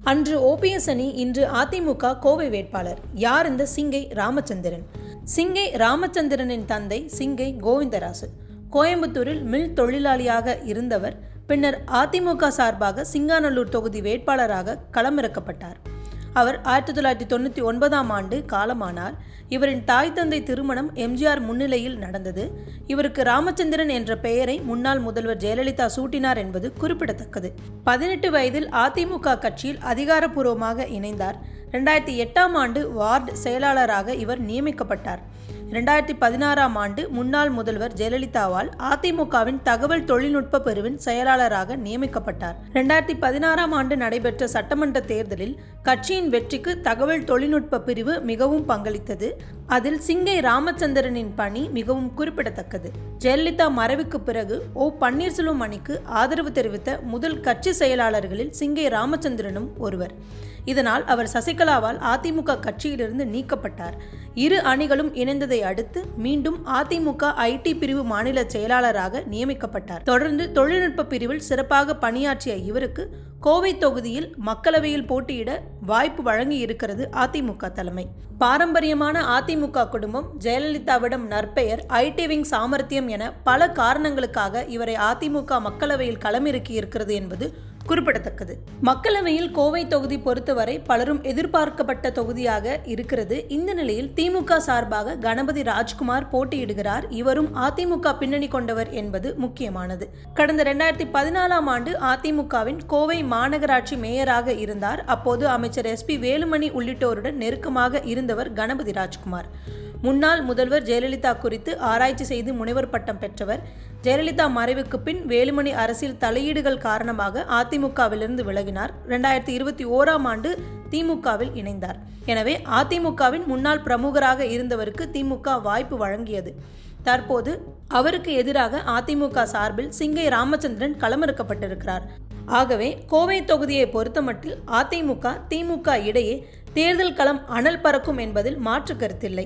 அன்று ஓபிஎஸ் அணி, இன்று அதிமுக கோவை வேட்பாளர். யார் இந்த சிங்கை ராமச்சந்திரன்? சிங்கை ராமச்சந்திரனின் தந்தை சிங்கை கோவிந்தராசு. கோயம்புத்தூரில் மில் தொழிலாளியாக இருந்தவர். பின்னர் அதிமுக சார்பாக சிங்காநல்லூர் தொகுதி வேட்பாளராக களமிறக்கப்பட்டார். அவர் 1999ஆம் ஆண்டு காலமானார். இவரின் தாய் தந்தை திருமணம் எம்ஜிஆர் முன்னிலையில் நடந்தது. இவருக்கு ராமச்சந்திரன் என்ற பெயரை முன்னாள் முதல்வர் ஜெயலலிதா சூட்டினார் என்பது குறிப்பிடத்தக்கது. 18 வயதில் அதிமுக கட்சியில் அதிகாரப்பூர்வமாக இணைந்தார். 2008ஆம் ஆண்டு வார்டு செயலாளராக இவர் நியமிக்கப்பட்டார். 2016ஆம் ஆண்டு முன்னாள் முதல்வர் ஜெயலலிதாவால் அதிமுகவின் தகவல் தொழில்நுட்ப பிரிவின் செயலாளராக நியமிக்கப்பட்டார். 2016ஆம் ஆண்டு நடைபெற்ற சட்டமன்ற தேர்தலில் கட்சியின் வெற்றிக்கு தகவல் தொழில்நுட்ப பிரிவு மிகவும் பங்களித்தது. அதில் சிங்கை ராமச்சந்திரனின் பணி மிகவும் குறிப்பிடத்தக்கது. ஜெயலலிதா மறைவுக்கு பிறகு ஓ பன்னீர்செல்வம் அணிக்கு ஆதரவு தெரிவித்த முதல் கட்சி செயலாளர்களில் சிங்கை ராமச்சந்திரனும் ஒருவர். இதனால் அவர் சசிகலாவால் அதிமுக கட்சியிலிருந்து நீக்கப்பட்டார். இரு அணிகளும் இணைந்ததை அடுத்து மீண்டும் அதிமுக ஐடி பிரிவு மாநில செயலாளராக நியமிக்கப்பட்டார். தொடர்ந்து தொழில்நுட்ப பிரிவில் சிறப்பாக பணியாற்றிய இவருக்கு கோவை தொகுதியில் மக்களவையில் போட்டியிட வாய்ப்பு வழங்கி இருக்கிறது அதிமுக தலைமை. பாரம்பரியமான அதிமுக குடும்பம், ஜெயலலிதாவிடம் நற்பெயர், ஐடி விங் சாமர்த்தியம் என பல காரணங்களுக்காக இவரை அதிமுக மக்களவையில் களமிறக்கி இருக்கிறது என்பது குறிப்பிடத்தக்கது. மக்களவையில் கோவை தொகுதி பொறுத்தவரை பலரும் எதிர்பார்க்கப்பட்ட தொகுதியாக இருக்கிறது. இந்த நிலையில் திமுக சார்பாக கணபதி ராஜ்குமார் போட்டியிடுகிறார். இவரும் அதிமுக பின்னணி கொண்டவர் என்பது முக்கியமானது. கடந்த 2014ஆம் ஆண்டு அதிமுகவின் கோவை மாநகராட்சி மேயராக இருந்தார். அப்போது அமைச்சர் SP வேலுமணி உள்ளிட்டோருடன் நெருக்கமாக இருந்தவர் கணபதி ராஜ்குமார். முன்னாள் முதல்வர் ஜெயலலிதா குறித்து ஆராய்ச்சி செய்து முனைவர் பட்டம் பெற்றவர். ஜெயலலிதா மறைவுக்கு பின் வேலுமணி அரசியல் தலையீடுகள் காரணமாக அதிமுகவிலிருந்து விலகினார். 2021ஆம் ஆண்டு திமுகவில் இணைந்தார். எனவே அதிமுகவின் முன்னாள் பிரமுகராக இருந்தவருக்கு திமுக வாய்ப்பு வழங்கியது. தற்போது அவருக்கு எதிராக அதிமுக சார்பில் சிங்கை ராமச்சந்திரன் களமிறக்கப்பட்டிருக்கிறார். ஆகவே கோவை தொகுதியை பொறுத்தமட்டில் அதிமுக திமுக இடையே தேர்தல் களம் அனல் பறக்கும் என்பதில் மாற்று கருத்தில்லை.